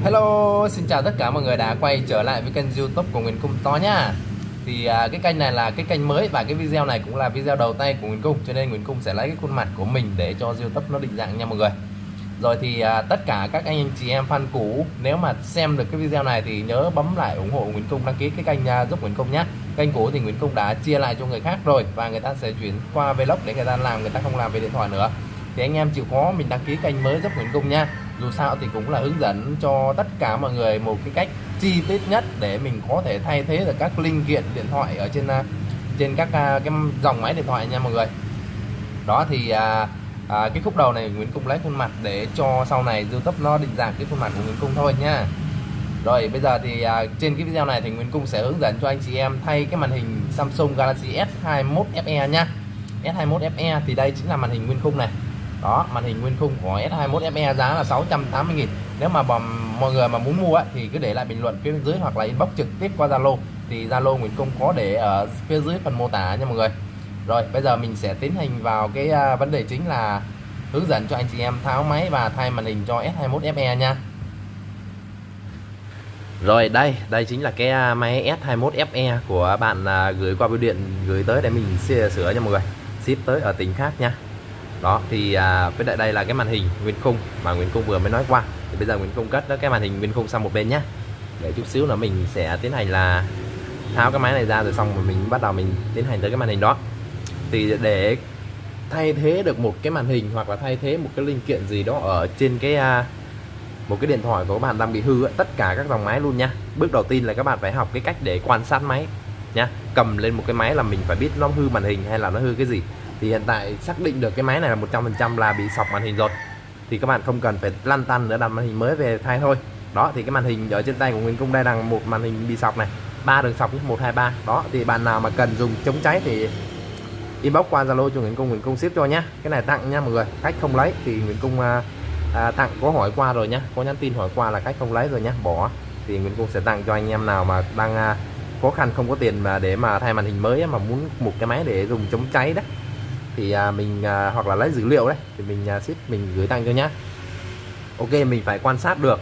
Hello, xin chào tất cả mọi người đã quay trở lại với kênh YouTube của Nguyễn Cung To nhá. Thì cái kênh này là cái kênh mới và cái video này cũng là video đầu tay của Nguyễn Cung, cho nên Nguyễn Cung sẽ lấy cái khuôn mặt của mình để cho YouTube nó định dạng nha mọi người. Rồi thì tất cả các anh chị em fan cũ, nếu mà xem được cái video này thì nhớ bấm lại ủng hộ Nguyễn Cung, đăng ký cái kênh giúp Nguyễn Cung nhé. Kênh cũ thì Nguyễn Cung đã chia lại cho người khác rồi và người ta sẽ chuyển qua vlog để người ta làm, người ta không làm về điện thoại nữa. Thì anh em chịu khó mình đăng ký kênh mới giúp Nguyễn Cung nha. Dù sao thì cũng là hướng dẫn cho tất cả mọi người một cái cách chi tiết nhất để mình có thể thay thế được các linh kiện điện thoại ở trên các cái dòng máy điện thoại nha mọi người. Đó thì cái khúc đầu này Nguyễn Cung lấy khuôn mặt để cho sau này YouTube nó định dạng cái khuôn mặt của Nguyễn Cung thôi nha. Rồi bây giờ thì trên cái video này thì Nguyễn Cung sẽ hướng dẫn cho anh chị em thay cái màn hình Samsung Galaxy S21 FE nha. S21 FE thì đây chính là màn hình nguyên khung này. Đó, màn hình nguyên khung của S21 FE giá là 680.000. Nếu mà mọi người mà muốn mua thì cứ để lại bình luận phía bên dưới hoặc là inbox trực tiếp qua Zalo. Thì Zalo Nguyễn Cung có để ở phía dưới phần mô tả nha mọi người. Rồi bây giờ mình sẽ tiến hành vào cái vấn đề chính là hướng dẫn cho anh chị em tháo máy và thay màn hình cho S21 FE nha. Rồi đây chính là cái máy S21 FE của bạn gửi qua bưu điện gửi tới để mình sửa nha mọi người, ship tới ở tỉnh khác nha. Đó thì với lại đây là cái màn hình nguyên khung mà Nguyễn Cung vừa mới nói qua. Thì bây giờ Nguyễn Cung cất cái màn hình nguyên khung sang một bên nhé, để chút xíu nữa mình sẽ tiến hành là tháo cái máy này ra, rồi xong rồi mình bắt đầu mình tiến hành tới cái màn hình đó. Thì để thay thế được một cái màn hình hoặc là thay thế một cái linh kiện gì đó ở trên cái một cái điện thoại của các bạn đang bị hư ấy, tất cả các dòng máy luôn nha. Bước đầu tiên là các bạn phải học cái cách để quan sát máy nha. Cầm lên một cái máy là mình phải biết nó hư màn hình hay là nó hư cái gì. Thì hiện tại xác định được cái máy này là 100% là bị sọc màn hình rồi, thì các bạn không cần phải lăn tăn nữa, đặt màn hình mới về thay thôi. Đó thì cái màn hình ở trên tay của Nguyễn Cung đây là một màn hình bị sọc này, 3 đường sọc 1, 2, 3. Đó thì bạn nào mà cần dùng chống cháy thì inbox qua Zalo cho Nguyễn Cung ship cho nhá. Cái này tặng nha mọi người, khách không lấy thì Nguyễn Cung tặng, có hỏi qua rồi nhá, có nhắn tin hỏi qua là khách không lấy rồi nhá, bỏ. Thì Nguyễn Cung sẽ tặng cho anh em nào mà đang khó khăn không có tiền mà để mà thay màn hình mới mà muốn một cái máy để dùng chống cháy đó, thì mình hoặc là lấy dữ liệu đấy thì mình ship mình gửi tặng cho nhá. Ok, mình phải quan sát được,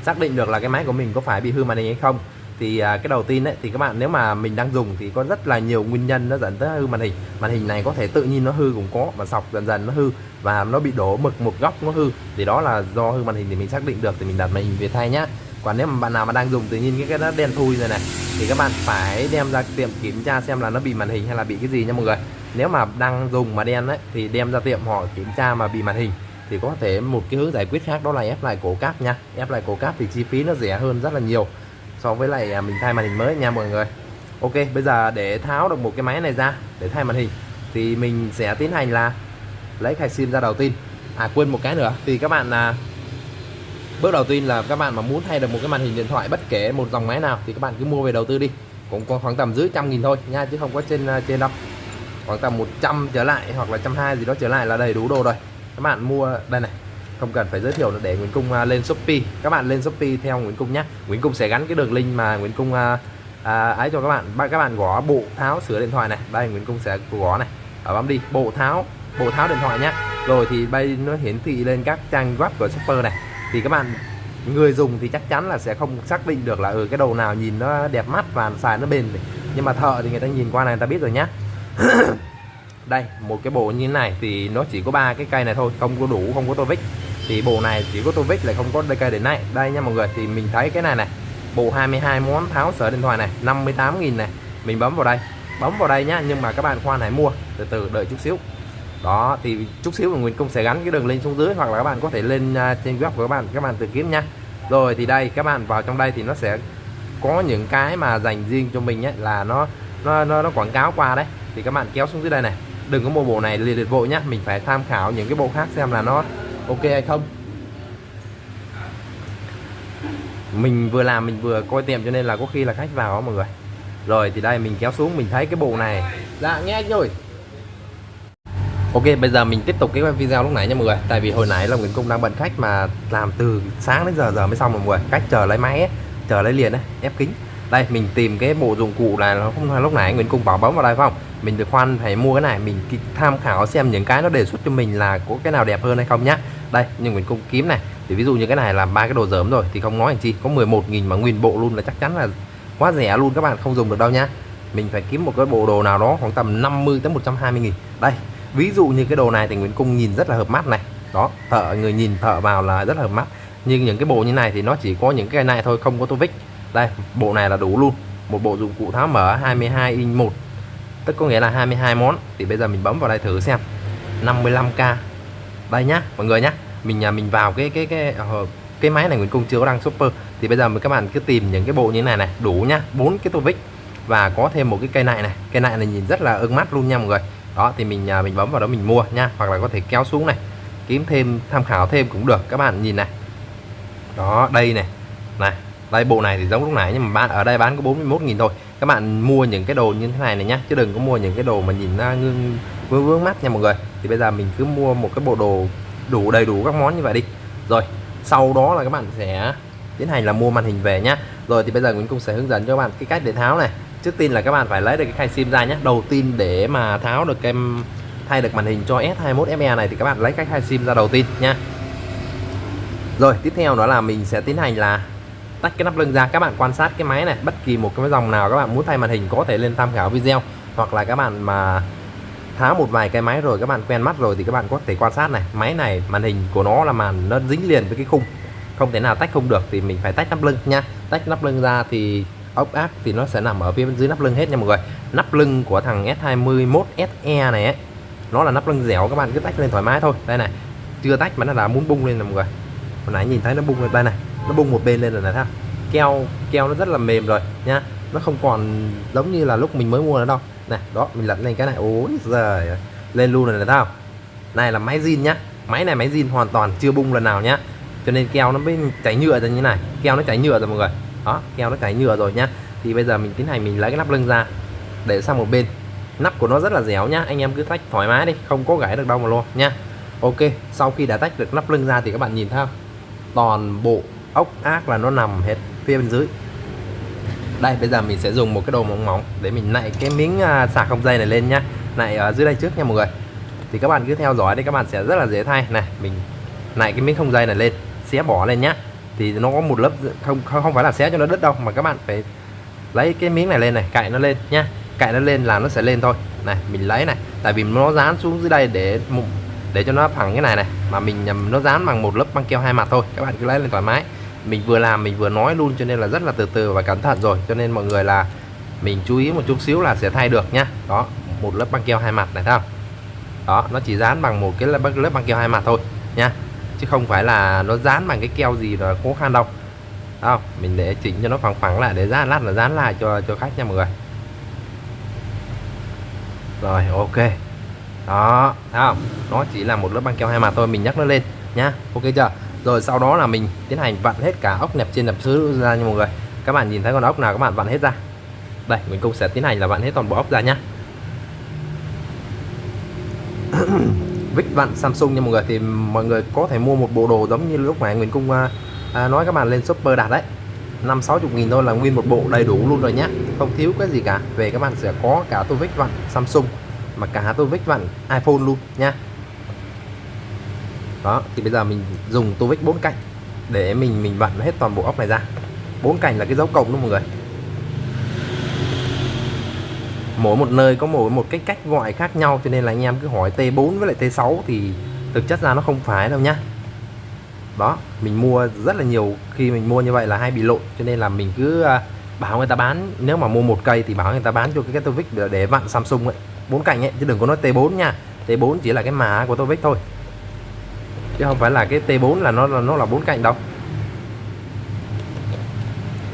xác định được là cái máy của mình có phải bị hư màn hình hay không. Thì cái đầu tiên đấy thì các bạn, nếu mà mình đang dùng thì có rất là nhiều nguyên nhân nó dẫn tới hư màn hình. Màn hình này có thể tự nhiên nó hư cũng có, và sọc dần dần nó hư và nó bị đổ mực một góc nó hư, thì đó là do hư màn hình. Thì mình xác định được thì mình đặt màn hình về thay nhá. Còn nếu mà bạn nào mà đang dùng tự nhiên cái nó đen thui rồi này thì các bạn phải đem ra tiệm kiểm tra xem là nó bị màn hình hay là bị cái gì nha mọi người. Nếu mà đang dùng mà đen đấy thì đem ra tiệm họ kiểm tra mà bị màn hình thì có thể một cái hướng giải quyết khác, đó là ép lại cổ cáp nha. Ép lại cổ cáp thì chi phí nó rẻ hơn rất là nhiều so với lại mình thay màn hình mới nha mọi người. Ok, bây giờ để tháo được một cái máy này ra để thay màn hình thì mình sẽ tiến hành là lấy khai sim ra đầu tiên. Quên một cái nữa, thì các bạn bước đầu tiên là các bạn mà muốn thay được một cái màn hình điện thoại bất kể một dòng máy nào thì các bạn cứ mua về đầu tư đi, cũng có khoảng tầm dưới 100.000 thôi nha, chứ không có trên đâu. Khoảng tầm 100 trở lại hoặc là 120 gì đó trở lại là đầy đủ đồ rồi. Các bạn mua đây này, không cần phải giới thiệu nữa, để Nguyễn Cung lên Shopee. Các bạn lên Shopee theo Nguyễn Cung nhé. Nguyễn Cung sẽ gắn cái đường link mà Nguyễn Cung ấy cho các bạn. Các bạn gõ bộ tháo sửa điện thoại này, đây Nguyễn Cung sẽ gõ này, ở bấm đi bộ tháo điện thoại nhé. Rồi thì bây nó hiển thị lên các trang web của shopper này. Thì các bạn người dùng thì chắc chắn là sẽ không xác định được là cái đồ nào nhìn nó đẹp mắt và xài nó bền, nhưng mà thợ thì người ta nhìn qua này người ta biết rồi nhá. Đây một cái bộ như thế này thì nó chỉ có 3 cái cây này thôi, không có đủ, không có tô vích. Thì bộ này chỉ có tô vích, lại không có cây để này. Đây nha mọi người, thì mình thấy cái này bộ 22 món tháo sửa điện thoại này 58.000 này. Mình bấm vào đây nhá, nhưng mà các bạn khoan hãy mua từ từ, đợi chút xíu. Đó thì chút xíu Nguyễn Cung sẽ gắn cái đường link xuống dưới, hoặc là các bạn có thể lên trên web của các bạn tìm kiếm nha. Rồi thì đây các bạn vào trong đây thì nó sẽ có những cái mà dành riêng cho mình ấy, là nó quảng cáo qua đấy. Thì các bạn kéo xuống dưới đây này, đừng có mua bộ này liệt vội nhá, mình phải tham khảo những cái bộ khác xem là nó ok hay không. Mình vừa làm mình vừa coi tiệm cho nên là có khi là khách vào đó mọi người. Rồi thì đây mình kéo xuống, mình thấy cái bộ này, dạ nghe anh rồi. Ok, bây giờ mình tiếp tục cái video lúc nãy nha mọi người. Tại vì hồi nãy là Nguyễn Cung đang bận khách mà làm từ sáng đến giờ mới xong rồi mọi người. Khách chờ lấy máy ấy, chờ lấy liền đấy, ép kính. Đây mình tìm cái bộ dụng cụ này, nó không lúc nãy Nguyễn Cung bảo bấm vào đây phải không? Mình được khoan phải mua cái này, mình tham khảo xem những cái nó đề xuất cho mình là có cái nào đẹp hơn hay không nhá. Đây nhưng Nguyễn Cung kiếm này Thì ví dụ như cái này là ba cái đồ dởm rồi thì không nói làm chi, có 11.000 mà nguyên bộ luôn là chắc chắn là quá rẻ luôn, các bạn không dùng được đâu nhá. Mình phải kiếm một cái bộ đồ nào đó khoảng tầm 50 tới 120.000. Đây, ví dụ như cái đồ này thì Nguyễn Cung nhìn rất là hợp mắt này. Đó, người nhìn thợ vào là rất là hợp mắt. Nhưng những cái bộ như này thì nó chỉ có những cái này thôi, không có tô vích. Đây, bộ này là đủ luôn. Một bộ dụng cụ tháo mở 22 inch 1, tức có nghĩa là 22 món. Thì bây giờ mình bấm vào đây thử xem. 55k. Đây nhá, mọi người nhá. Mình vào cái máy này Nguyễn Cung chưa có đăng super. Thì bây giờ các bạn cứ tìm những cái bộ như thế này này, đủ nhá, 4 cái tô vích và có thêm một cái cây nại này. Cây nại này nhìn rất là ưng mắt luôn nha mọi người. Đó thì mình bấm vào đó mình mua nha, hoặc là có thể kéo xuống này, kiếm thêm tham khảo thêm cũng được. Các bạn nhìn này. Đó, đây này. Này, đây bộ này thì giống lúc nãy nhưng mà ở đây bán có 41.000 thôi. Các bạn mua những cái đồ như thế này này nhá, chứ đừng có mua những cái đồ mà nhìn nó vướng mắt nha mọi người. Thì bây giờ mình cứ mua một cái bộ đồ đủ đầy đủ các món như vậy đi. Rồi, sau đó là các bạn sẽ tiến hành là mua màn hình về nhá. Rồi thì bây giờ Nguyễn Cung sẽ hướng dẫn cho các bạn cái cách để tháo này. Trước tiên là các bạn phải lấy được cái khay sim ra nhé. Đầu tiên để mà tháo được thay được màn hình cho S21FE này thì các bạn lấy cái khay sim ra đầu tiên nha. Rồi tiếp theo đó là mình sẽ tiến hành là tách cái nắp lưng ra. Các bạn quan sát cái máy này, bất kỳ một cái dòng nào các bạn muốn thay màn hình có thể lên tham khảo video, hoặc là các bạn mà tháo một vài cái máy rồi các bạn quen mắt rồi thì các bạn có thể quan sát này, máy này màn hình của nó là màn nó dính liền với cái khung, không thể nào tách không được, thì mình phải tách nắp lưng nha. Tách nắp lưng ra thì ốc ác thì nó sẽ nằm ở phía bên dưới nắp lưng hết nha mọi người. Nắp lưng của thằng S21SE này ấy, nó là nắp lưng dẻo, các bạn cứ tách lên thoải mái thôi. Đây này, chưa tách mà nó đã muốn bung lên rồi mọi người. Hồi nãy nhìn thấy nó bung lên đây này, nó bung một bên lên rồi này, thấy không? Keo nó rất là mềm rồi nha, nó không còn giống như là lúc mình mới mua nữa đâu. Này, đó mình lật lên cái này, ôi giời, lên luôn rồi này, thấy không? Này là máy zin nhá, máy này máy zin hoàn toàn chưa bung lần nào nhá, cho nên keo nó mới chảy nhựa ra như thế này. Keo nó chảy nhựa rồi mọi người, đó, keo nó chảy nhựa rồi nhá. Thì bây giờ mình tiến hành mình lấy cái nắp lưng ra để sang một bên. Nắp của nó rất là dẻo nhá, anh em cứ tách thoải mái đi, không có gãy được đâu mà luôn nhá. Ok, sau khi đã tách được nắp lưng ra thì các bạn nhìn thấy không? Toàn bộ ốc ác là nó nằm hết phía bên dưới. Đây bây giờ mình sẽ dùng một cái đồ mỏng mỏng để mình nạy cái miếng sạc không dây này lên nhá. Nạy ở dưới đây trước nha mọi người. Thì các bạn cứ theo dõi đây, các bạn sẽ rất là dễ thay. Này, mình nạy cái miếng không dây này lên, xé bỏ lên nhá. Thì nó có một lớp, không phải là xé cho nó đứt đâu, mà các bạn phải lấy cái miếng này lên này, cạy nó lên nhá. Cạy nó lên là nó sẽ lên thôi. Này, mình lấy này, tại vì nó dán xuống dưới đây để cho nó phẳng cái này này, mà nó dán bằng một lớp băng keo hai mặt thôi. Các bạn cứ lấy lên thoải mái. Mình vừa làm mình vừa nói luôn cho nên là rất là từ từ và cẩn thận rồi, cho nên mọi người là mình chú ý một chút xíu là sẽ thay được nhá. Đó, một lớp băng keo hai mặt này, thấy không? Đó, nó chỉ dán bằng một cái lớp băng keo hai mặt thôi nha, chứ không phải là nó dán bằng cái keo gì là khó khăn đâu. Đó, mình để chỉnh cho nó phẳng phẳng lại để lát là dán lại cho khách nha mọi người. Rồi ok, đó, thấy không? Nó chỉ là một lớp băng keo hai mặt thôi, mình nhắc nó lên nhá. Ok chưa? Rồi sau đó là mình tiến hành vặn hết cả ốc nẹp trên nẹp dưới ra nha mọi người. Các bạn nhìn thấy con ốc nào các bạn vặn hết ra. Đây, mình cũng sẽ tiến hành là vặn hết toàn bộ ốc ra nhá. Vích vặn Samsung nha mọi người. Thì mọi người có thể mua một bộ đồ giống như lúc nãy mình cũng nói các bạn lên shopper đặt đấy, 50-60 nghìn thôi là nguyên một bộ đầy đủ luôn rồi nhá, không thiếu cái gì cả. Về các bạn sẽ có cả tô vích vặn Samsung mà cả tô vích vặn iPhone luôn nha. Đó, thì bây giờ mình dùng tô vích 4 cạnh để mình vặn hết toàn bộ ốc này ra. 4 cạnh là cái dấu cộng đó mọi người. Mỗi một nơi có một cái cách gọi khác nhau, cho nên là anh em cứ hỏi T4 với lại T6 thì thực chất ra nó không phải đâu nhá. Đó, mình mua rất là nhiều, khi mình mua như vậy là hay bị lộn, cho nên là mình cứ bảo người ta bán, nếu mà mua một cây thì bảo người ta bán cho cái tô vích để vặn Samsung ấy, 4 cạnh ấy, chứ đừng có nói T4 nha. T4 chỉ là cái má của tô vích thôi, chứ không phải là cái T4 là nó là 4 cạnh đâu.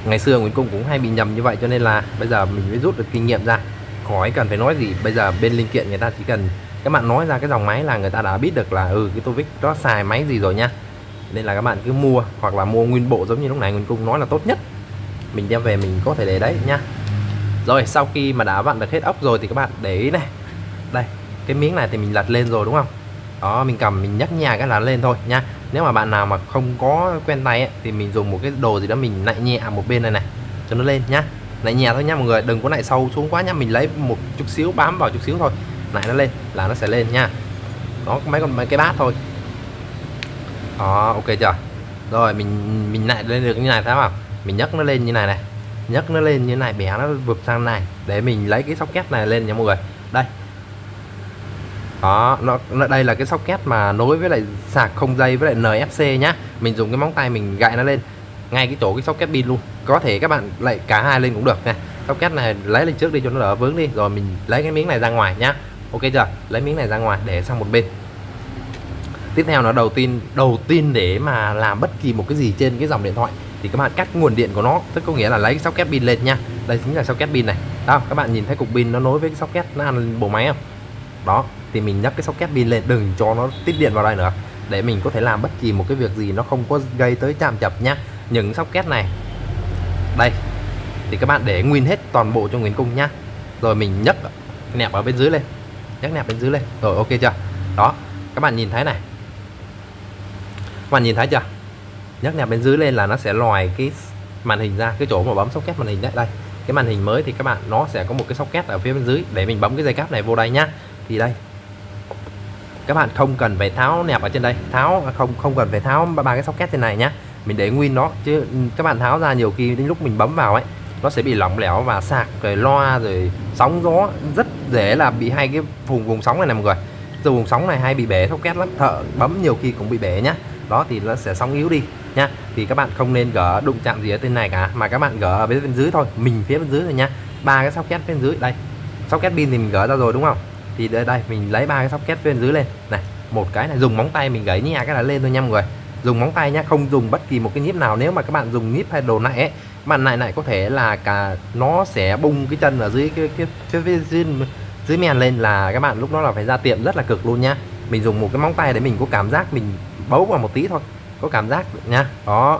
Ngày xưa Nguyễn Cung cũng hay bị nhầm như vậy, cho nên là bây giờ mình mới rút được kinh nghiệm ra, khỏi cần phải nói gì. Bây giờ bên linh kiện người ta chỉ cần các bạn nói ra cái dòng máy là người ta đã biết được là cái tô vích đó xài máy gì rồi nha. Nên là các bạn cứ mua, hoặc là mua nguyên bộ giống như lúc này Nguyễn Cung nói là tốt nhất. Mình đem về mình có thể để đấy nha. Rồi sau khi mà đã vặn được hết ốc rồi thì các bạn để ý này, đây cái miếng này thì mình lật lên rồi đúng không? Đó, mình cầm mình nhấc nhà cái là lên thôi nha. Nếu mà bạn nào mà không có quen tay ấy, thì mình dùng một cái đồ gì đó mình nạy nhẹ một bên này này cho nó lên nhá. Nạy nhẹ thôi nha mọi người, đừng có nạy sâu xuống quá nhá. Mình lấy một chút xíu, bám vào chút xíu thôi, nạy nó lên là nó sẽ lên nha. Đó, mấy cái bát thôi. Đó, ok chưa? Rồi mình lại lên được như này thấy không? Mình nhấc nó lên như này này, nhấc nó lên như này, bẻ nó vụt sang này để mình lấy cái socket này lên nha mọi người. Đây đó, nó đây là cái socket mà nối với lại sạc không dây với lại NFC nhá. Mình dùng cái móng tay mình gậy nó lên ngay cái chỗ cái socket pin luôn, có thể các bạn lại cả hai lên cũng được nè. Socket này lấy lên trước đi cho nó đỡ vướng đi, rồi mình lấy cái miếng này ra ngoài nhá. Ok chưa? Lấy miếng này ra ngoài để sang một bên. Tiếp theo nó đầu tiên để mà làm bất kỳ một cái gì trên cái dòng điện thoại thì các bạn cắt nguồn điện của nó, tức có nghĩa là lấy cái socket pin lên nha. Đây chính là socket pin này. Đó, các bạn nhìn thấy cục pin nó nối với cái socket nó ăn bộ máy không? Đó, thì mình nhấc cái socket pin lên, đừng cho nó tiết điện vào đây nữa, để mình có thể làm bất kỳ một cái việc gì nó không có gây tới chạm chập nhá. Những socket này đây thì các bạn để nguyên hết toàn bộ cho nguyên cung nhá. Rồi mình nhấc nẹp ở bên dưới lên, nhấc nẹp bên dưới lên. Rồi ok chưa? Đó, các bạn nhìn thấy này, các bạn nhìn thấy chưa? Nhấc nẹp bên dưới lên là nó sẽ lòi cái màn hình ra, cái chỗ mà bấm socket màn hình đấy. Đây, cái màn hình mới thì các bạn nó sẽ có một cái socket ở phía bên dưới để mình bấm cái dây cáp này vô đây nhá. Thì đây các bạn không cần phải tháo nẹp ở trên đây, không cần phải tháo ba cái socket trên này nhá. Mình để nguyên nó, chứ các bạn tháo ra nhiều khi đến lúc mình bấm vào ấy nó sẽ bị lỏng lẻo và sạc rồi loa rồi sóng gió rất dễ là bị hay cái vùng sóng này nè mọi người. Từ vùng sóng này hay bị bể socket lắm, thợ bấm nhiều khi cũng bị bể nhá. Đó thì nó sẽ sóng yếu đi nha. Thì các bạn không nên gỡ đụng chạm gì ở trên này cả, mà các bạn gỡ ở bên dưới thôi, mình phía bên dưới rồi nha. Ba cái socket bên dưới đây, socket pin thì mình gỡ ra rồi đúng không? Thì đây mình lấy ba cái socket bên dưới lên này, một cái này dùng móng tay mình gãy nhẹ cái là lên thôi nha mọi người. Dùng móng tay nhá, không dùng bất kỳ một cái nhíp nào. Nếu mà các bạn dùng nhíp hay đồ này ấy, bạn này có thể là nó sẽ bung cái chân ở dưới dưới men lên, là các bạn lúc đó là phải ra tiệm rất là cực luôn nhá. Mình dùng một cái móng tay để mình có cảm giác, mình bấu vào một tí thôi, có cảm giác nha. Đó,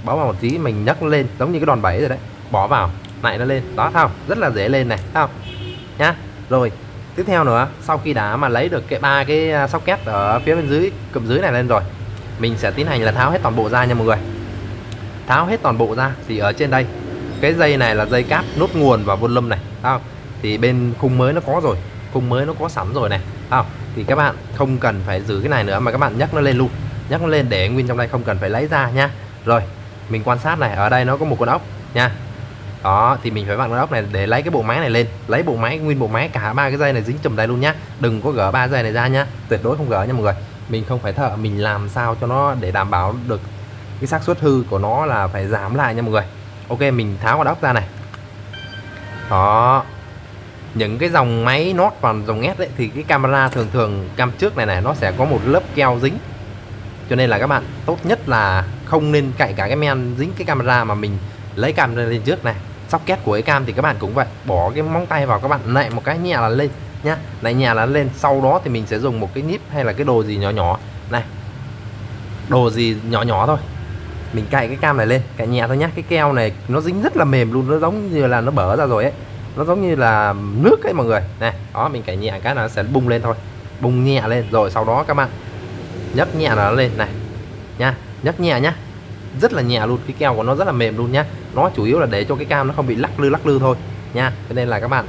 bấu vào một tí mình nhấc lên giống như cái đòn bẩy rồi đấy, bỏ vào lại nó lên đó, thấy không? Rất là dễ lên này, thấy không nhá. Rồi tiếp theo nữa, sau khi đã mà lấy được ba cái socket ở phía bên dưới cụm dưới này lên rồi, mình sẽ tiến hành là tháo hết toàn bộ ra nha mọi người. Tháo hết toàn bộ ra thì ở trên đây cái dây này là dây cáp nốt nguồn và volume này, thấy không? Thì bên khung mới nó có rồi, khung mới nó có sẵn rồi này, thấy không? Thì các bạn không cần phải giữ cái này nữa mà các bạn nhấc nó lên luôn, nhấc nó lên để nguyên trong đây, không cần phải lấy ra nha. Rồi mình quan sát này, ở đây nó có một con ốc nha. Đó thì mình phải vặn con ốc này để lấy cái bộ máy này lên, lấy bộ máy, nguyên bộ máy cả ba cái dây này dính chùm đây luôn nhá. Đừng có gỡ ba dây này ra nhá, tuyệt đối không gỡ nha mọi người. Mình không phải thợ, mình làm sao cho nó để đảm bảo được cái xác suất hư của nó là phải giảm lại nha mọi người. Ok, mình tháo con ốc ra này. Đó, những cái dòng máy Nốt và dòng S đấy thì cái camera thường cam trước này nó sẽ có một lớp keo dính, cho nên là các bạn tốt nhất là không nên cạy cả cái men dính cái camera, mà mình lấy cam lên trước này. Socket của cái cam thì các bạn cũng vậy, bỏ cái móng tay vào, các bạn nạy một cái nhẹ là lên nhá, nạy nhẹ là lên. Sau đó thì mình sẽ dùng một cái nhíp hay là cái đồ gì nhỏ nhỏ này, đồ gì nhỏ nhỏ thôi, mình cạy cái cam này lên, cạy nhẹ thôi nhá. Cái keo này nó dính rất là mềm luôn, nó giống như là nó bở ra rồi ấy, nó giống như là nước ấy mọi người này. Đó, mình cạy nhẹ cái là nó sẽ bung lên thôi, bung nhẹ lên. Rồi sau đó các bạn nhấc nhẹ là nó lên này nha, nhấc nhẹ nhá, rất là nhẹ luôn. Cái keo của nó rất là mềm luôn nhá, nó chủ yếu là để cho cái cam nó không bị lắc lư thôi nha. Cho nên là các bạn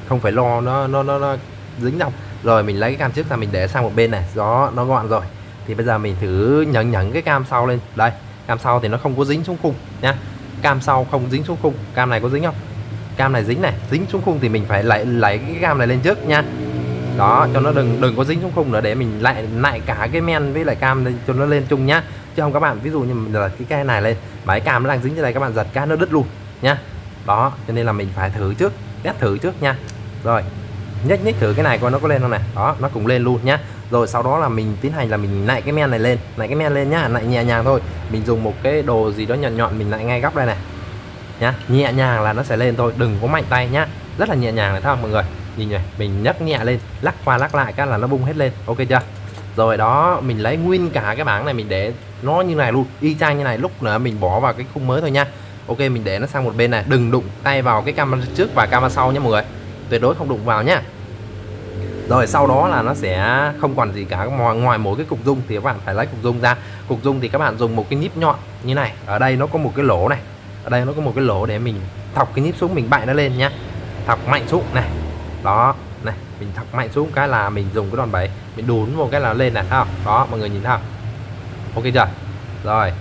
không phải lo nó dính đâu. Rồi mình lấy cái cam trước ra, mình để sang một bên này, đó nó gọn rồi. Thì bây giờ mình thử nhấn cái cam sau lên. Đây, cam sau thì nó không có dính xuống khung nha, cam sau không dính xuống khung. Cam này có dính không? Cam này dính này, dính xuống khung thì mình phải lấy cái cam này lên trước nha. Đó, cho nó đừng có dính xuống khung nữa, để mình lại cả cái men với lại cam lên, cho nó lên chung nhá. Chứ không các bạn, ví dụ như là cái này lên mà cái cam nó đang dính trên đây, các bạn giật cái nó đứt luôn nhá. Đó, cho nên là mình phải thử trước, test thử trước nha. Rồi nhích thử cái này coi nó có lên không này. Đó, nó cũng lên luôn nhá. Rồi sau đó là mình tiến hành là mình nạy cái men này lên, nạy cái men lên nhá, nạy nhẹ nhàng thôi. Mình dùng một cái đồ gì đó nhọn mình nạy ngay góc đây này nhá, nhẹ nhàng là nó sẽ lên thôi, đừng có mạnh tay nhá, rất là nhẹ nhàng này, thấy không mọi người? Nhìn này, mình nhấc nhẹ lên, lắc qua lắc lại cái là nó bung hết lên, ok chưa? Rồi đó, mình lấy nguyên cả cái bảng này mình để nó như này luôn, y chang như này, lúc nữa mình bỏ vào cái khung mới thôi nha. Ok, mình để nó sang một bên này, đừng đụng tay vào cái camera trước và camera sau nhé mọi người, tuyệt đối không đụng vào nhá. Rồi sau đó là nó sẽ không còn gì cả ngoài mỗi cái cục dung, thì các bạn phải lấy cục dung ra. Cục dung thì các bạn dùng một cái nhíp nhọn như này, ở đây nó có một cái lỗ này, ở đây nó có một cái lỗ để mình thọc cái nhíp xuống, mình bạy nó lên nhá, thọc mạnh xuống này. Đó này, mình thọc mạnh xuống cái là mình dùng cái đòn bẩy, mình đún một cái là lên này, thấy không? Đó, mọi người nhìn thấy không? Ok chưa? Rồi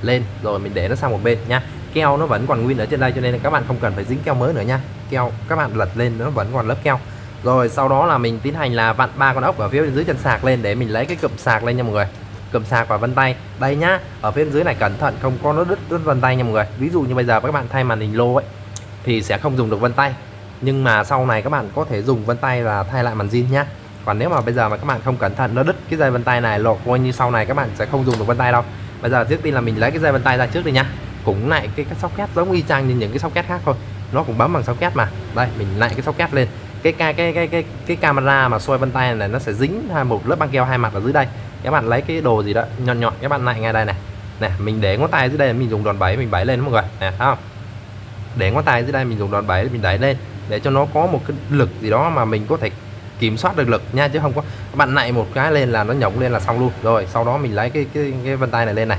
lên rồi mình để nó sang một bên nhá. Keo nó vẫn còn nguyên ở trên đây cho nên là các bạn không cần phải dính keo mới nữa nha. Keo các bạn lật lên nó vẫn còn lớp keo. Rồi sau đó là mình tiến hành là vặn 3 con ốc ở phía bên dưới chân sạc lên để mình lấy cái cụm sạc lên nha mọi người. Cụm sạc và vân tay đây nhá. Ở phía bên dưới này cẩn thận không có nó đứt vân tay nha mọi người. Ví dụ như bây giờ các bạn thay màn hình lô ấy thì sẽ không dùng được vân tay, nhưng mà sau này các bạn có thể dùng vân tay và thay lại màn zin nhá. Còn nếu mà bây giờ mà các bạn không cẩn thận nó đứt cái dây vân tay này lột, coi như sau này các bạn sẽ không dùng được vân tay đâu. Bây giờ trước tiên là mình lấy cái dây vân tay ra trước đi nhá. Cũng lại cái socket giống y chang như những cái socket khác thôi, nó cũng bấm bằng socket mà. Đây mình lại cái socket lên, cái camera mà soi vân tay này nó sẽ dính một lớp băng keo hai mặt ở dưới đây. Các bạn lấy cái đồ gì đó nhọn nhọn các bạn lại ngay đây này. Nè mình để ngón tay dưới đây mình dùng đòn bẩy mình bẩy lên mọi người nè, thấy không? Để ngón tay dưới đây mình dùng đòn bẩy mình đẩy lên để cho nó có một cái lực gì đó mà mình có thể kiểm soát được lực nha, chứ không có các bạn nạy một cái lên là nó nhổng lên là xong luôn. Rồi sau đó mình lấy cái vân tay này lên này,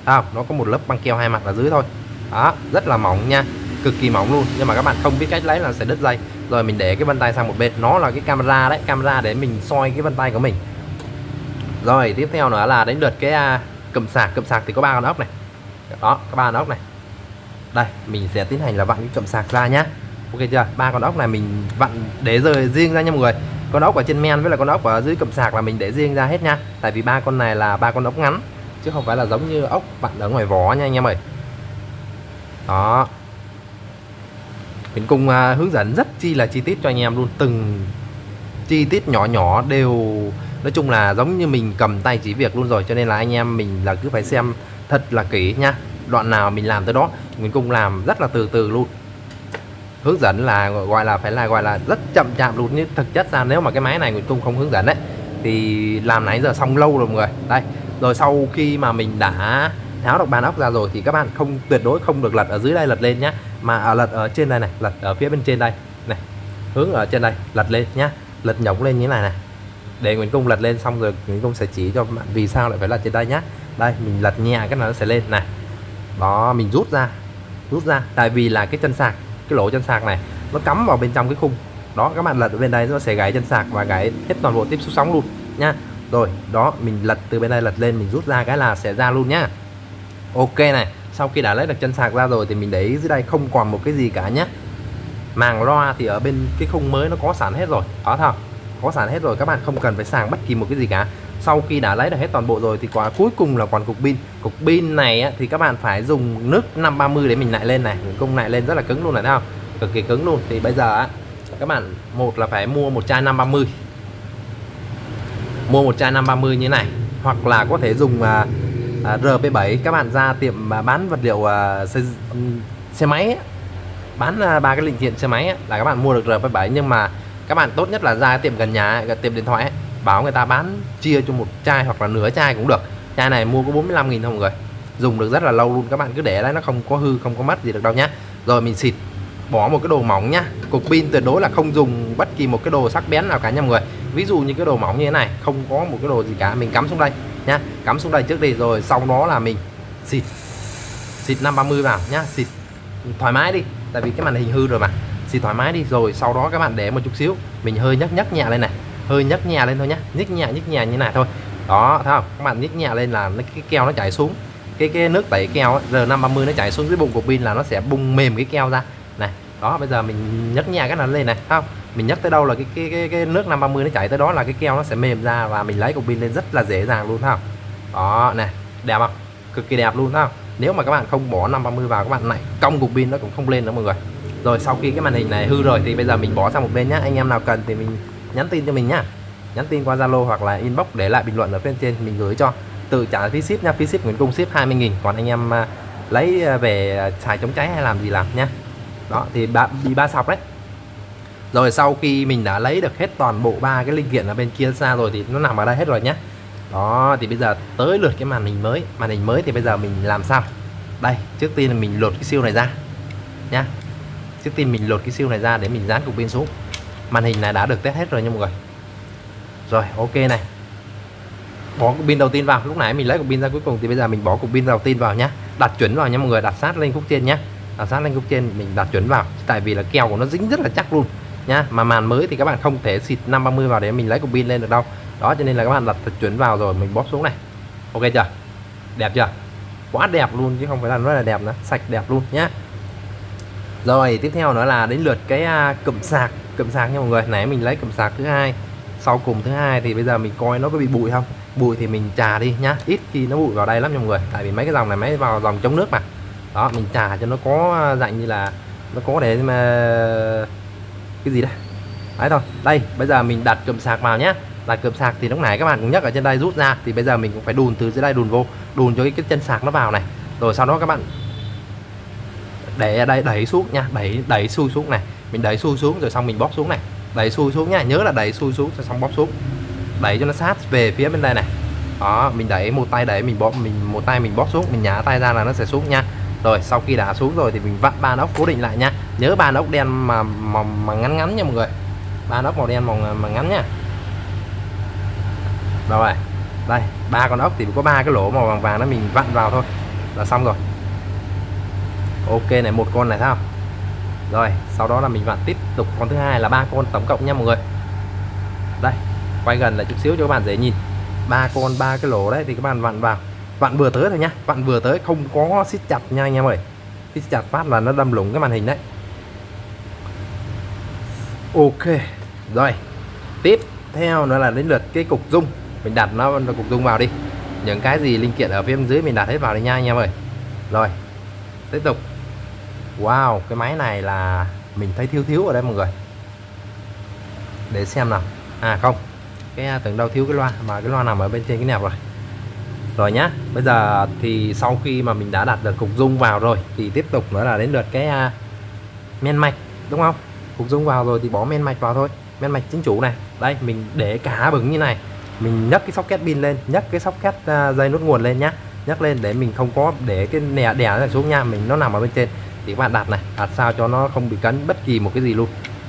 thấy không? Nó có một lớp băng keo hai mặt ở dưới thôi. Đó, rất là mỏng nha, cực kỳ mỏng luôn, nhưng mà các bạn không biết cách lấy là sẽ đứt dây. Rồi mình để cái vân tay sang một bên, nó là cái camera đấy, camera để mình soi cái vân tay của mình. Rồi tiếp theo nữa là đến lượt cái cụm sạc thì có 3 con ốc này. Đó, có 3 con ốc này. Đây, mình sẽ tiến hành là vặn cái cụm sạc ra nhá. Ok chưa? 3 con ốc này mình vặn để rời riêng ra nha mọi người. Con ốc ở trên men với là con ốc ở dưới cụm sạc là mình để riêng ra hết nha. Tại vì 3 con này là 3 con ốc ngắn chứ không phải là giống như ốc vặn ở ngoài vỏ nha anh em ơi. Đó. Mình cùng hướng dẫn rất chi là chi tiết cho anh em luôn, từng chi tiết nhỏ nhỏ đều, nói chung là giống như mình cầm tay chỉ việc luôn rồi, cho nên là anh em mình là cứ phải xem thật là kỹ nha. Đoạn nào mình làm tới đó, mình cùng làm rất là từ từ luôn. Hướng dẫn là gọi là rất chậm chạp luôn, nhưng thực chất ra nếu mà cái máy này Nguyễn Cung không hướng dẫn đấy thì làm nãy giờ xong lâu rồi mọi người. Đây, rồi sau khi mà mình đã tháo được bàn ốc ra rồi thì các bạn tuyệt đối không được lật ở dưới đây lật lên nhá, mà lật ở trên đây này, lật ở phía bên trên đây này, hướng ở trên đây lật lên nhá, lật nhổng lên như thế này này. Để Nguyễn Cung lật lên xong rồi Nguyễn Cung sẽ chỉ cho bạn vì sao lại phải lật trên đây nhá. Đây mình lật nhẹ cái nó sẽ lên này. Đó mình rút ra, tại vì là cái chân sạc, cái lỗ chân sạc này nó cắm vào bên trong cái khung đó, các bạn lật ở bên đây nó sẽ gãy chân sạc và gãy hết toàn bộ tiếp xúc sóng luôn nha. Rồi đó mình lật từ bên đây lật lên, mình rút ra cái là sẽ ra luôn nhá. Ok này, sau khi đã lấy được chân sạc ra rồi thì mình để ý dưới đây không còn một cái gì cả nhé. Màng loa thì ở bên cái khung mới nó có sẵn hết rồi, đó thôi, có sẵn hết rồi, các bạn không cần phải sàng bất kỳ một cái gì cả. Sau khi đã lấy được hết toàn bộ rồi thì cuối cùng là còn cục pin. Cục pin này á, thì các bạn phải dùng nước 530 để mình nại lên này, mình cung nại lên rất là cứng luôn này, thấy không? Cực kỳ cứng luôn. Thì bây giờ á, các bạn một là phải mua một chai 530, mua một chai 530 như này, hoặc là có thể dùng RP7. Các bạn ra tiệm bán vật liệu xe máy ấy, bán 3 cái linh kiện xe máy ấy, là các bạn mua được RP7. Nhưng mà các bạn tốt nhất là ra tiệm gần nhà, tiệm điện thoại ấy, bảo người ta bán chia cho một chai hoặc là nửa chai cũng được. Chai này mua có 45.000 thôi mọi người, dùng được rất là lâu luôn. Các bạn cứ để đấy, nó không có hư không có mất gì được đâu nhá. Rồi mình xịt bỏ một cái đồ mỏng nhá. Cục pin tuyệt đối là không dùng bất kỳ một cái đồ sắc bén nào cả nha mọi người. Ví dụ như cái đồ mỏng như thế này, không có một cái đồ gì cả, mình cắm xuống đây nhá, cắm xuống đây trước đi, rồi sau đó là mình xịt 530 vào nhá, xịt thoải mái đi, tại vì cái màn hình hư rồi mà, xịt thoải mái đi. Rồi sau đó các bạn để một chút xíu, mình hơi nhấc nhẹ lên này, hơi nhấc nhẹ lên thôi nhá, nhích nhẹ như này thôi. Đó, thấy không? Các bạn nhích nhẹ lên là cái keo nó chảy xuống, cái nước tẩy keo R530 nó chảy xuống dưới bụng của pin là nó sẽ bung mềm cái keo ra này. Đó, bây giờ mình nhấc nhẹ cái này lên này, thấy không? Mình nhấc tới đâu là cái nước 530 nó chảy tới đó là cái keo nó sẽ mềm ra và mình lấy cục pin lên rất là dễ dàng luôn, thấy không? Đó này, đẹp không? Cực kỳ đẹp luôn, thấy không? Nếu mà các bạn không bỏ 530 vào, các bạn lại cong cục pin nó cũng không lên nữa mọi người. Rồi sau khi cái màn hình này hư rồi thì bây giờ mình bỏ sang một bên nhá. Anh em nào cần thì mình nhắn tin cho mình nhá, nhắn tin qua Zalo hoặc là inbox để lại bình luận ở phía trên, mình gửi cho, tự trả phí ship nha. Phí ship Nguyễn Cung ship 20.000, còn anh em lấy về xài chống cháy hay làm gì làm nhá. Đó thì bị 3 sọc đấy. Rồi sau khi mình đã lấy được hết toàn bộ 3 cái linh kiện ở bên kia ra rồi thì nó nằm ở đây hết rồi nhá. Đó thì bây giờ tới lượt cái màn hình mới. Màn hình mới thì bây giờ mình làm sao? Đây, trước tiên là mình lột cái siêu này ra nhá. Trước tiên mình lột cái siêu này ra để mình dán cục pin xuống. Màn hình này đã được test hết rồi nha mọi người. Rồi ok này, bỏ cục pin đầu tiên vào. Lúc nãy mình lấy cục pin ra cuối cùng thì bây giờ mình bỏ cục pin đầu tiên vào nhá. Đặt chuẩn vào nha mọi người, đặt sát lên khúc trên nhá. Đặt sát lên khúc trên, mình đặt chuẩn vào, tại vì là keo của nó dính rất là chắc luôn nhá. Mà màn mới thì các bạn không thể xịt 530 vào để mình lấy cục pin lên được đâu. Đó cho nên là các bạn đặt thật chuẩn vào rồi mình bóp xuống này. Ok chưa? Đẹp chưa? quá đẹp luôn, chứ không phải là nói là đẹp nữa, sạch đẹp luôn nhá. Rồi tiếp theo nữa là đến lượt cái cụm sạc nha mọi người. Nãy mình lấy cụm sạc thứ hai, sau cùng thứ hai thì bây giờ mình coi nó có bị bụi không. Bụi thì mình chà đi nhá, ít khi nó bụi vào đây lắm nha mọi người, tại vì mấy cái dòng này mấy vào dòng chống nước mà. Đó, mình chà cho nó có dạng như là nó có để mà cái gì đây đấy thôi. Đây bây giờ mình đặt cụm sạc vào nhé. Đặt cụm sạc thì lúc này các bạn cũng nhấc ở trên đây rút ra, thì bây giờ mình cũng phải đùn từ dưới đây đùn vô, đùn cho cái chân sạc nó vào này, rồi sau đó các bạn để ở đây đẩy xuống nha, đẩy xuôi xuống này, mình đẩy xuôi xuống rồi xong mình bóp xuống này, đẩy xuôi xuống nha, nhớ là đẩy xuôi xuống rồi xong bóp xuống, đẩy cho nó sát về phía bên đây này. Đó, mình đẩy một tay đẩy, mình bóp, một tay mình bóp xuống, mình nhả tay ra là nó sẽ xuống nha. Rồi sau khi đã xuống rồi thì mình vặn ba ốc cố định lại nha, nhớ ba ốc đen mà ngắn ngắn nha mọi người, ba ốc màu đen mà ngắn nha. Rồi đây ba con ốc thì có ba cái lỗ màu vàng vàng đó, mình vặn vào thôi là xong rồi. Ok này, một con này thấy không. Rồi sau đó là mình vặn tiếp tục con thứ hai, là ba con tổng cộng nha mọi người. Đây quay gần lại chút xíu cho các bạn dễ nhìn, ba cái lỗ đấy thì các bạn vặn vào, vặn vừa tới thôi nhá, vặn vừa tới, không có siết chặt nha anh em ơi, siết chặt phát là nó đâm lủng cái màn hình đấy. Ok rồi tiếp theo nữa là đến lượt cái cục rung, mình đặt nó cục rung vào đi, những cái gì linh kiện ở phía bên dưới mình đặt hết vào đây nha anh em ơi. Rồi tiếp tục. Wow, cái máy này là mình thấy thiếu ở đây mọi người, để xem nào. À không, cái tưởng đâu thiếu cái loa, mà cái loa nằm ở bên trên cái nẹp rồi. Rồi nhá, bây giờ thì sau khi mà mình đã đặt được cục rung vào rồi thì tiếp tục nữa là đến lượt cái men mạch, đúng không? Cục rung vào rồi thì bỏ men mạch vào thôi, men mạch chính chủ này. Đây mình để cả bứng như này, mình nhấc cái socket pin lên, nhấc cái socket dây nút nguồn lên nhá, nhấc lên để mình không có để cái đè nó xuống nha, mình nó nằm ở bên trên thì các bạn đặt này, đặt sao cho nó không bị cấn bất kỳ một cái gì luôn.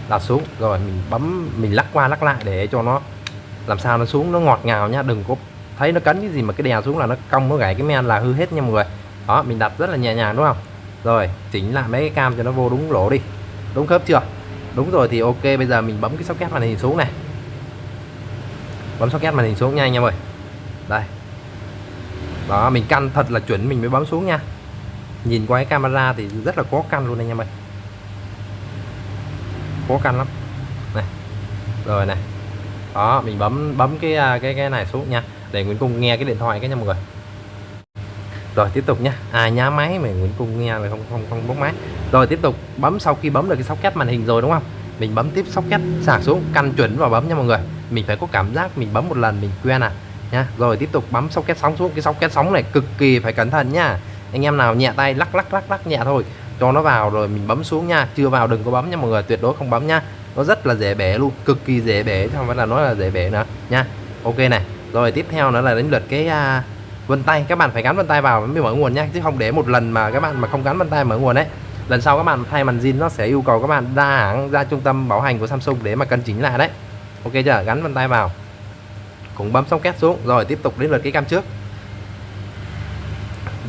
Đặt xuống rồi mình bấm, mình lắc qua lắc lại để cho nó làm sao nó xuống nó ngọt ngào nhá, đừng có thấy nó cấn cái gì mà cái đè xuống là nó cong nó gãy cái men là hư hết nha mọi người. Đó, mình đặt rất là nhẹ nhàng đúng không. Rồi chỉnh lại mấy cái cam cho nó vô đúng lỗ đi, đúng khớp chưa. Đúng rồi thì ok, bây giờ mình bấm cái socket màn hình xuống này, bấm socket màn hình xuống nha anh em ơi. Đây đó, mình căn thật là chuẩn mình mới bấm xuống nha, nhìn qua cái camera thì rất là có căn luôn anh em ơi, có căn lắm này. Rồi này, đó mình bấm cái này xuống nha, để Nguyễn Cung nghe cái điện thoại cái nha mọi người. Rồi tiếp tục nha, nhá máy mà Nguyễn Cung nghe là không bấm máy. Rồi tiếp tục bấm, sau khi bấm được cái socket màn hình rồi đúng không, mình bấm tiếp socket sạc xuống, căn chuẩn vào bấm nha mọi người, mình phải có cảm giác mình bấm một lần mình quen nha. Rồi tiếp tục bấm socket sóng xuống, cái socket sóng này cực kỳ phải cẩn thận nhá, anh em nào nhẹ tay lắc nhẹ thôi cho nó vào rồi mình bấm xuống nha, chưa vào đừng có bấm nha mọi người, tuyệt đối không bấm nha, nó rất là dễ bể luôn, cực kỳ dễ bể, không phải là nói là dễ bể nữa nha. Ok này, rồi tiếp theo nữa là đến lượt cái vân tay, các bạn phải gắn vân tay vào mới mở nguồn nha, chứ không để một lần mà các bạn mà không gắn vân tay mở nguồn đấy, lần sau các bạn thay màn zin nó sẽ yêu cầu các bạn ra hãng, ra trung tâm bảo hành của Samsung để mà cân chỉnh lại đấy. Ok chưa, gắn vân tay vào cũng bấm socket xuống. Rồi tiếp tục đến lượt cái cam trước.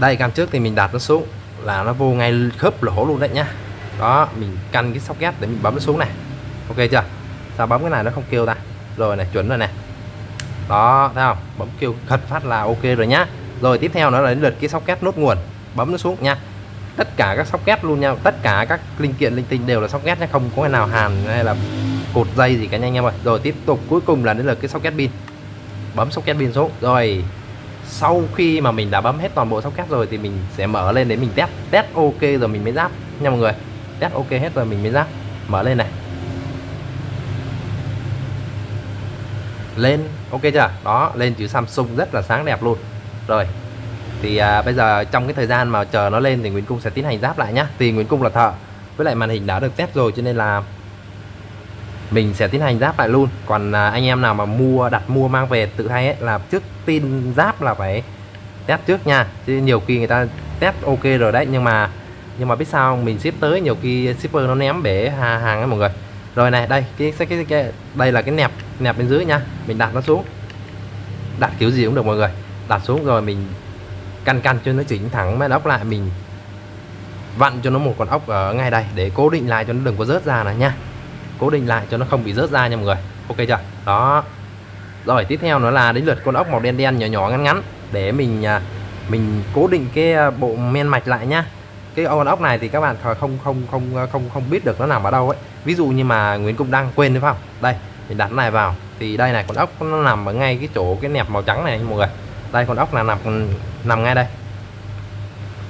Đây cam trước thì mình đặt nó xuống là nó vô ngay khớp lỗ luôn đấy nhá. Đó mình căn cái socket để mình bấm nó xuống này. Ok chưa, sao bấm cái này nó không kêu ta. Rồi này, chuẩn rồi này, đó thấy không, bấm kêu khật phát là ok rồi nhá. Rồi tiếp theo nó là đến lượt cái socket nốt nguồn, bấm nó xuống nha, tất cả các socket luôn nha, tất cả các linh kiện linh tinh đều là socket nhé, không có cái nào hàn hay là cột dây gì cả nha anh em ơi. Rồi tiếp tục cuối cùng là đến lượt cái socket pin, bấm socket pin xuống. Rồi sau khi mà mình đã bấm hết toàn bộ socket rồi thì mình sẽ mở lên để mình test ok rồi mình mới ráp nha mọi người, test ok hết rồi mình mới ráp. Mở lên này, lên ok chưa, đó lên chữ Samsung rất là sáng đẹp luôn. Rồi thì bây giờ trong cái thời gian mà chờ nó lên thì Nguyễn Cung sẽ tiến hành ráp lại nhá. Thì Nguyễn Cung là thợ, với lại màn hình đã được test rồi cho nên là mình sẽ tiến hành ráp lại luôn. Còn anh em nào mà đặt mua mang về tự thay ấy, là trước tin ráp là phải test trước nha, chứ nhiều khi người ta test ok rồi đấy, nhưng mà biết sao mình ship tới nhiều khi shipper nó ném bể hàng ấy mọi người. Rồi này, đây cái đây là cái nẹp bên dưới nha, mình đặt nó xuống, đặt kiểu gì cũng được mọi người, đặt xuống rồi mình căn cho nó chỉnh thẳng mấy ốc lại, mình vặn cho nó một con ốc ở ngay đây để cố định lại cho nó đừng có rớt ra này nha, cố định lại cho nó không bị rớt ra nha mọi người. Ok chưa, đó. Rồi tiếp theo nó là đến lượt con ốc màu đen nhỏ ngắn để mình mình cố định cái bộ men mạch lại nhá. Cái con ốc này thì các bạn không biết được nó nằm ở đâu ấy. Ví dụ như mà Nguyễn Công đang quên, đúng không? Đây mình đặt cái này vào thì đây này, con ốc nó nằm ở ngay cái chỗ cái nẹp màu trắng này mọi người. Đây con ốc là nằm ngay đây.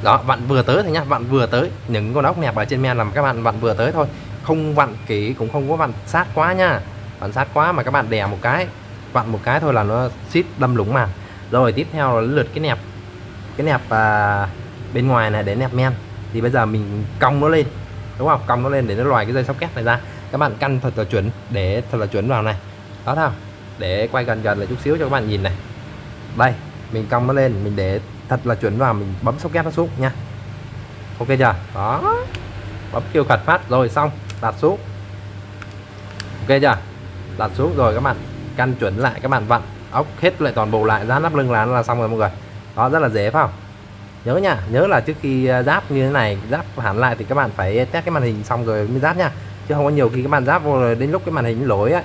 Đó, vặn vừa tới thôi nhá, vặn vừa tới. Những con ốc nẹp ở trên men làm các bạn vặn vừa tới thôi, không vặn kỹ cũng không có vặn sát quá nha. Vặn sát quá mà các bạn đè một cái, vặn một cái thôi là nó xít đâm lủng màn. Rồi tiếp theo là lượt cái nẹp bên ngoài này để nẹp men. Thì bây giờ mình cong nó lên, đúng không? Cong nó lên để nó lòi cái dây socket này ra. Các bạn căn thật là chuẩn, để thật là chuẩn vào này. Đó thôi. Để quay gần gần lại chút xíu cho các bạn nhìn này. Đây, mình cong nó lên, mình để thật là chuẩn vào, mình bấm socket nó xuống nha. Ok chưa? Đó. Bấm kêu khật phát rồi xong, đặt xuống. Ok chưa? Đặt xuống rồi các bạn căn chuẩn lại, các bạn vặn ốc hết lại toàn bộ lại, dán nắp lưng là xong rồi mọi người. Đó, rất là dễ phải không? Nhớ nha, nhớ là trước khi giáp như thế này, giáp hẳn lại thì các bạn phải test cái màn hình xong rồi mới giáp nha. Chứ không có nhiều khi các bạn giáp vô rồi đến lúc cái màn hình lỗi ấy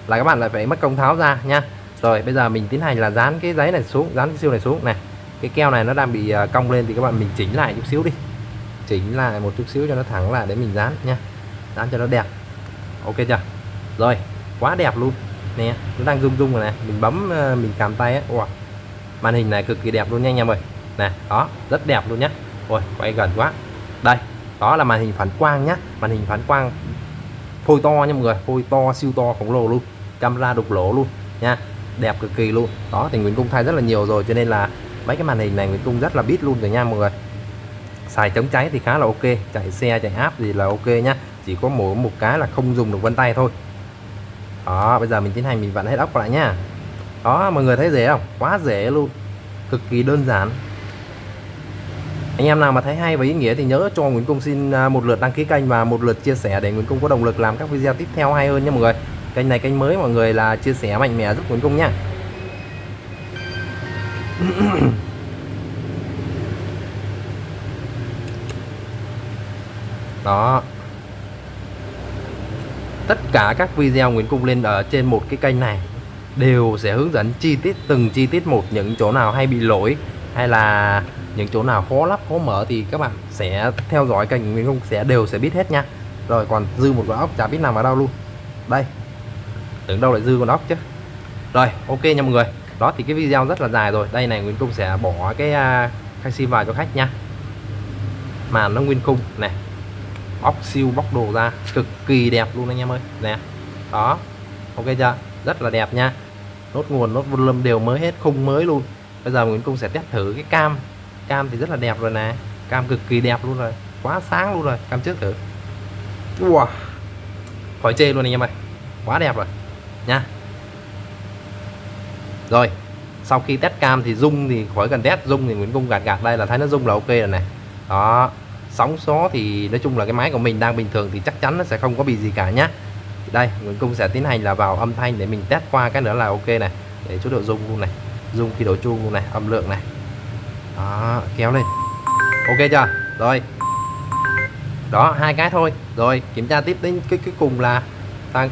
là các bạn lại phải mất công tháo ra nha. Rồi bây giờ mình tiến hành là dán cái giấy này xuống, dán cái siêu này xuống này. Cái keo này nó đang bị cong lên thì các bạn mình chỉnh lại chút xíu đi. Chỉnh lại một chút xíu cho nó thẳng lại để mình dán nha. Dán cho nó đẹp. Ok chưa? Rồi, quá đẹp luôn. Nè, nó đang rung rung rồi này, mình bấm mình cầm tay ấy. Wow. Màn hình này cực kỳ đẹp luôn nha anh em ơi. Nè, đó, rất đẹp luôn nhá. Ôi, quay gần quá. Đây, đó là màn hình phản quang nhá. Màn hình phản quang phôi to nha mọi người, phôi to siêu to khổng lồ luôn. Camera đục lỗ luôn nha. Đẹp cực kỳ luôn. Đó thì Nguyễn Cung thay rất là nhiều rồi cho nên là mấy cái màn hình này Nguyễn Cung rất là biết luôn rồi nha mọi người. Xài chống cháy thì khá là ok, chạy xe chạy app gì là ok nhá. Chỉ có mỗi một cái là không dùng được vân tay thôi. Đó, bây giờ mình tiến hành mình vặn hết ốc lại nhá. Đó, mọi người thấy dễ không? Quá dễ luôn. Cực kỳ đơn giản. Anh em nào mà thấy hay và ý nghĩa thì nhớ cho Nguyễn Cung xin một lượt đăng ký kênh và một lượt chia sẻ để Nguyễn Cung có động lực làm các video tiếp theo hay hơn nha mọi người. Kênh này kênh mới mọi người là chia sẻ mạnh mẽ giúp Nguyễn Cung nha. Đó. Tất cả các video Nguyễn Cung lên ở trên một cái kênh này đều sẽ hướng dẫn chi tiết từng chi tiết một, những chỗ nào hay bị lỗi hay là những chỗ nào khó lắp khó mở thì các bạn sẽ theo dõi kênh Nguyễn Cung đều sẽ biết hết nha. Rồi còn dư một con ốc chả biết nằm ở đâu luôn. Đây. Tưởng đâu lại dư con ốc chứ. Rồi, ok nha mọi người. Đó thì cái video rất là dài rồi. Đây này Nguyễn Cung sẽ bỏ cái khai sim vào cho khách nha. Màn nó nguyên khung này. Bóc siêu bóc đồ ra cực kỳ đẹp luôn anh em ơi. Nè. Đó. Ok chưa? Rất là đẹp nha. Nốt nguồn, nốt volume đều mới hết, khung mới luôn. Bây giờ Nguyễn Cung sẽ test thử cái cam. Cam thì rất là đẹp rồi nè. Cam cực kỳ đẹp luôn rồi. Quá sáng luôn rồi. Cam trước thử. Wow. Khỏi chê luôn anh em ơi. Quá đẹp rồi nha. Rồi sau khi test cam thì rung thì khỏi cần test, rung thì Nguyễn Cung gạt đây là thấy nó rung là ok rồi này. Đó, sóng gió thì nói chung là cái máy của mình đang bình thường thì chắc chắn nó sẽ không có bị gì cả nhá. Đây Nguyễn Cung sẽ tiến hành là vào âm thanh để mình test qua cái nữa là ok này, để chút độ rung luôn này, rung khi độ chuông luôn này, âm lượng này. Đó, kéo lên. Ok chưa? Rồi. Đó, hai cái thôi. Rồi kiểm tra tiếp đến cái cùng là thang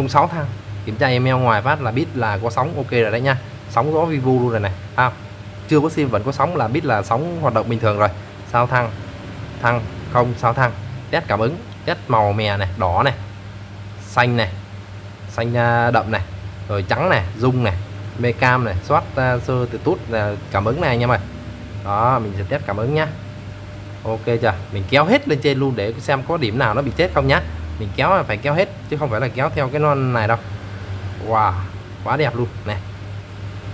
06 thang. Kiểm tra email ngoài phát là biết là có sóng ok rồi đấy nha. Sóng gió vi vu luôn rồi này. Chưa có sim vẫn có sóng là biết là sóng hoạt động bình thường rồi. Sao thăng không sao thăng. Test cảm ứng, test màu mè này, đỏ này, xanh này, xanh đậm này, rồi trắng này, rung này, mê cam này, soát sơ từ tút là cảm ứng này anh em ơi. Đó, mình sẽ test cảm ứng nhá. Ok chưa? Mình kéo hết lên trên luôn để xem có điểm nào nó bị chết không nhá. Mình kéo là phải kéo hết chứ không phải là kéo theo cái non này đâu. Wow, quá đẹp luôn này.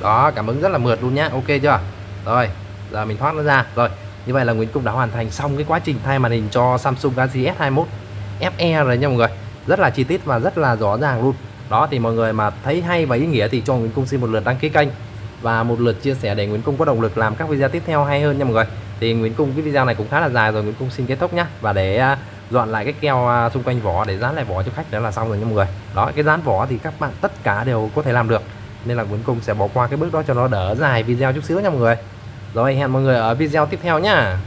Đó, cảm ứng rất là mượt luôn nhá. Ok chưa? Rồi, giờ mình thoát nó ra. Rồi, như vậy là Nguyễn Cung đã hoàn thành xong cái quá trình thay màn hình cho Samsung Galaxy S21 FE rồi nha mọi người. Rất là chi tiết và rất là rõ ràng luôn. Đó thì mọi người mà thấy hay và ý nghĩa thì cho Nguyễn Cung xin một lượt đăng ký kênh và một lượt chia sẻ để Nguyễn Cung có động lực làm các video tiếp theo hay hơn nha mọi người. Thì Nguyễn Cung cái video này cũng khá là dài rồi, Nguyễn Cung xin kết thúc nhá. Và để dọn lại cái keo xung quanh vỏ để dán lại vỏ cho khách nữa là xong rồi nha mọi người. Đó, cái dán vỏ thì các bạn tất cả đều có thể làm được, nên là Nguyễn Cung sẽ bỏ qua cái bước đó cho nó đỡ dài video chút xíu nha mọi người. Rồi hẹn mọi người ở video tiếp theo nhá.